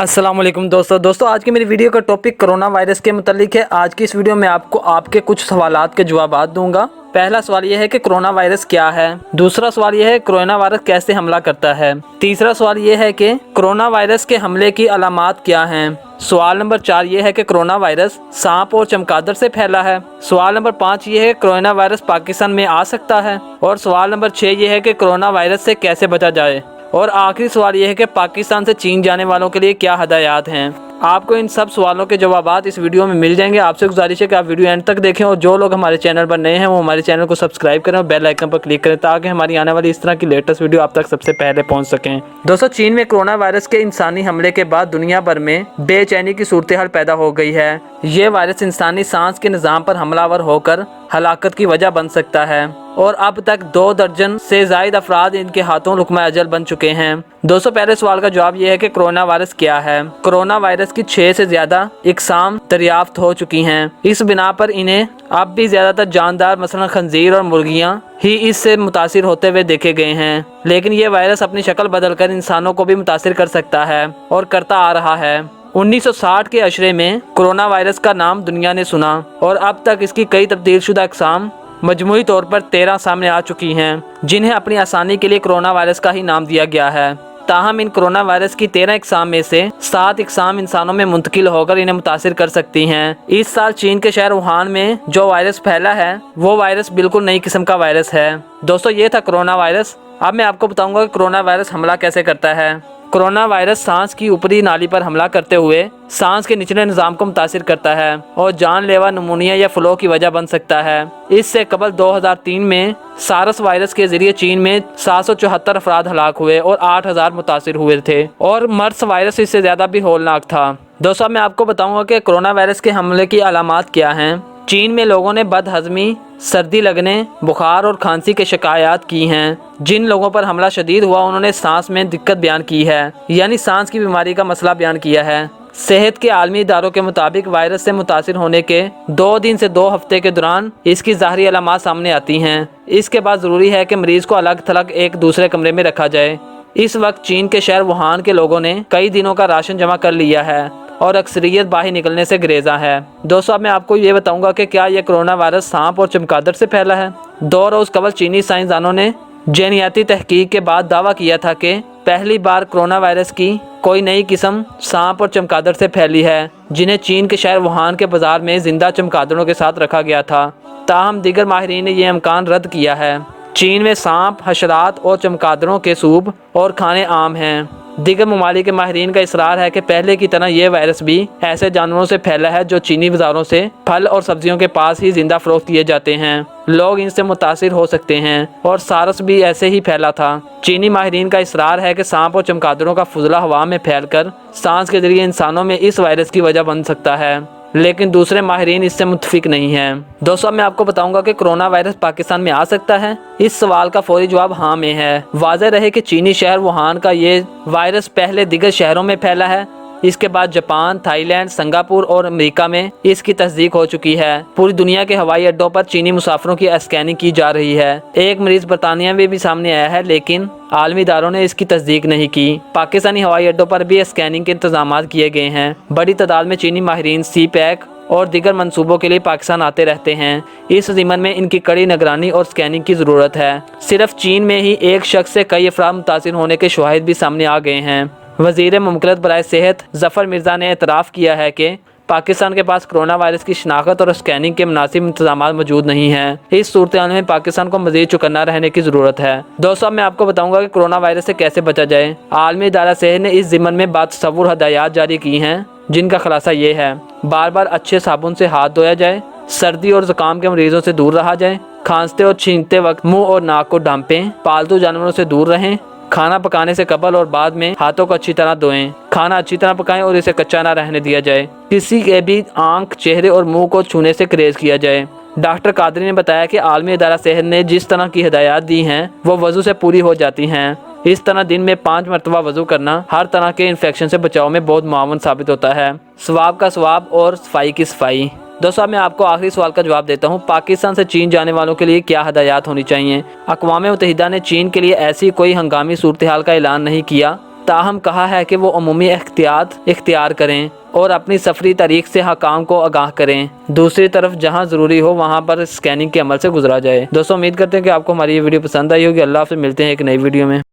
अस्सलाम वालेकुम दोस्तों आज की मेरी वीडियो का टॉपिक कोरोना वायरस के मुतालिक है। आज की इस वीडियो में आपको आपके कुछ सवालात के जवाबात दूंगा। पहला सवाल यह है कि कोरोना वायरस क्या है। दूसरा सवाल यह है कोरोना वायरस कैसे हमला करता है। तीसरा सवाल यह है कि कोरोना वायरस के हमले की अलामात क्या हैं। सवाल नंबर 4 ये है कि कोरोना वायरस सांप और चमगादड़ से फैला है। सवाल नंबर 5 ये है कोरोना वायरस पाकिस्तान में आ सकता है। और सवाल नंबर 6 ये है कि कोरोना वायरस से कैसे बचा जाए। और आखिरी सवाल यह है कि पाकिस्तान से चीन जाने वालों के लिए क्या हदायत हैं। आपको इन सब सवालों के जवाबात इस वीडियो में मिल जाएंगे। आपसे गुजारिश है कि आप वीडियो एंड तक देखें और जो लोग हमारे चैनल पर नए हैं वो हमारे चैनल को सब्सक्राइब करें और बेल आइकन पर क्लिक करें ताकि हमारी आने वाली इस तरह की लेटेस्ट वीडियो आप तक सबसे पहले पहुंच सकें। दोस्तों, चीन में कोरोना वायरस के इंसानी हमले के बाद दुनिया भर में बेचैनी की सूरत हाल पैदा हो गई है। ये वायरस इंसानी सांस के निज़ाम पर हमलावर होकर हलाकत की वजह बन सकता है और अब तक 2 दर्जन से ज़ायद अफराद इनके हाथों लुकमा अजल बन चुके हैं। दोस्तों, पहले सवाल का जवाब यह है कि कोरोना वायरस क्या है। कोरोना वायरस की 6 से ज़्यादा इकसाम दरियाफ्त हो चुकी हैं। इस बिना पर इन्हें अब भी ज़्यादातर जानदार मसलन खंजीर और मुर्गियाँ ही इससे मुतासिर होते हुए देखे गए हैं, लेकिन ये वायरस अपनी शक्ल बदलकर इंसानों को भी मुतासिर कर सकता है और करता आ रहा है। 1960 के अशरे में कोरोना वायरस का नाम दुनिया ने सुना और अब तक इसकी कई तब्दील शुदा इकसाम मजमूई तौर पर 13 सामने आ चुकी हैं, जिन्हें अपनी आसानी के लिए कोरोना वायरस का ही नाम दिया गया है। ताहम इन कोरोना वायरस की 13 इकसाम में से 7 इकसाम इंसानों में मुंतकिल होकर इन्हें मुतासिर कर सकती हैं। इस साल चीन के शहर वुहान में जो वायरस फैला है वो वायरस बिल्कुल नई किस्म का वायरस है। दोस्तों, ये था कोरोना वायरस। अब मैं आपको बताऊंगा कि कोरोना वायरस हमला कैसे करता है। कोरोना वायरस सांस की ऊपरी नाली पर हमला करते हुए सांस के निचले निज़ाम को मुतासिर करता है और जानलेवा नमूनिया या फ्लू की वजह बन सकता है। इससे कबल 2003 में सारस वायरस के जरिए चीन में 774 अफराद हलाक हुए और 8000 मुतासिर हुए थे और मर्स वायरस इससे ज़्यादा भी होलनाक था। दोस्तों, मैं आपको बताऊंगा कि कोरोना वायरस के हमले की अलामात क्या हैं। चीन में लोगों ने बदहज़मी, सर्दी लगने, बुखार और खांसी के शिकायत की हैं। जिन लोगों पर हमला शदीद हुआ उन्होंने सांस में दिक्कत बयान की है, यानी सांस की बीमारी का मसला बयान किया है। सेहत के आलमी इदारों के मुताबिक वायरस से मुतासिर होने के 2 दिन से 2 हफ्ते के दौरान इसकी ज़ाहरी अलामात सामने आती हैं। इसके बाद ज़रूरी है कि मरीज़ को अलग थलग एक दूसरे कमरे में रखा जाए। इस वक्त चीन के शहर वुहान के लोगों ने कई दिनों का राशन जमा कर लिया है और अक्सरियत बाहर निकलने से गुरेजा है। दोस्तों, अब मैं आपको ये बताऊंगा कि क्या ये कोरोना वायरस सांप और चमगादड़ से फैला है। 2 रोज़ कबल चीनी साइंसदानों ने जेनियाती तहकीक के बाद दावा किया था कि पहली बार कोरोना वायरस की कोई नई किस्म सांप और चमगादड़ से फैली है, जिन्हें चीन के शहर वुहान के बाजार में जिंदा चमगादड़ों के साथ रखा गया था। ताहम दीगर माहिरीन ने यह इम्कान रद्द किया है। चीन में सांप, हशरात और चमगादड़ों के सूप और खाने आम हैं। दीगर ममालिक के माहिरीन का इसरार है कि पहले की तरह ये वायरस भी ऐसे जानवरों से फैला है जो चीनी बाजारों से फल और सब्जियों के पास ही जिंदा फरोख्त किए जाते हैं। लोग इनसे मुतासिर हो सकते हैं और सारस भी ऐसे ही फैला था। चीनी माहिरीन का इसरार है कि सांप और चमगादड़ों का फुजला हवा में फैलकर सांस के जरिए इंसानों में इस वायरस की वजह बन सकता है, लेकिन दूसरे माहिरीन इससे मुत्तफिक नहीं हैं। दोस्तों, मैं आपको बताऊंगा कि कोरोना वायरस पाकिस्तान में आ सकता है। इस सवाल का फौरी जवाब हाँ में है। वाज़ेह रहे कि चीनी शहर वुहान का ये वायरस पहले दीगर शहरों में फैला है। इसके बाद जापान, थाईलैंड, सिंगापुर और अमेरिका में इसकी तस्दीक हो चुकी है। पूरी दुनिया के हवाई अड्डों पर चीनी मुसाफिरों की स्कैनिंग की जा रही है। एक मरीज बरतानिया में भी सामने आया है, लेकिन आलमी इदारों ने इसकी तस्दीक नहीं की। पाकिस्तानी हवाई अड्डों पर भी स्कैनिंग के इंतजाम किए गए हैं। बड़ी तादाद में चीनी माहिरीन सी पैक और दीगर मंसूबों के लिए पाकिस्तान आते रहते हैं। इस ज़िम्मन में इनकी कड़ी निगरानी और स्कैनिंग की ज़रूरत है। सिर्फ चीन में ही एक शख्स से कई अफराद मुतासिर होने के शवाहिद भी सामने आ गए हैं। वज़ीर मुमकिनत बराए सेहत ज़फ़र मिर्ज़ा ने एतराफ़ किया है कि पाकिस्तान के पास कोरोना वायरस की शनाख्त और स्कैनिंग के मुनासिब इंतजाम मौजूद नहीं हैं। इस सूरत हाल में पाकिस्तान को मज़ीद चौकन्ना रहने की ज़रूरत है। दोस्तों, अब मैं आपको बताऊंगा कि कोरोना वायरस से कैसे बचा जाए। आलमी इदारा सेहत ने इस ज़िम्मन में बातसव्वुर हदायत जारी की हैं, जिनका खुलासा ये है: बार बार अच्छे साबुन से हाथ धोया जाए, सर्दी और ज़ुकाम के मरीजों से दूर रहा जाए, खांसते और छींकते वक्त मुँह और नाक को ढांपें, पालतू जानवरों से दूर रहें, खाना पकाने से कबल और बाद में हाथों को अच्छी तरह धोएं, खाना अच्छी तरह पकाएं और इसे कच्चा ना रहने दिया जाए, किसी के भी आंख, चेहरे और मुंह को छूने से गुरेज किया जाए। डॉक्टर कादरी ने बताया कि आलमी इदारा सेहत ने जिस तरह की हिदायत दी हैं वो वजू से पूरी हो जाती हैं। इस तरह दिन में 5 मरतबा वजू करना हर तरह के इन्फेक्शन से बचाव में बहुत मुआवन साबित होता है। सवाब का सवाब और सफाई की सफाई। दोस्तों, मैं आपको आखिरी सवाल का जवाब देता हूँ। पाकिस्तान से चीन जाने वालों के लिए क्या हदायत होनी चाहिए। अक़वाम मुत्तहिदा ने चीन के लिए ऐसी कोई हंगामी सूरत हाल का ऐलान नहीं किया تاہم کہا ہے کہ وہ عمومی احتیاط اختیار کریں اور اپنی سفری تاریخ سے حکام کو آگاہ کریں۔ دوسری طرف جہاں ضروری ہو وہاں پر اسکیننگ کے عمل سے گزرا جائے۔ دوستوں امید کرتے ہیں کہ آپ کو ہماری یہ ویڈیو پسند آئی ہوگی۔ اللہ حافظ، ملتے ہیں ایک نئی ویڈیو میں۔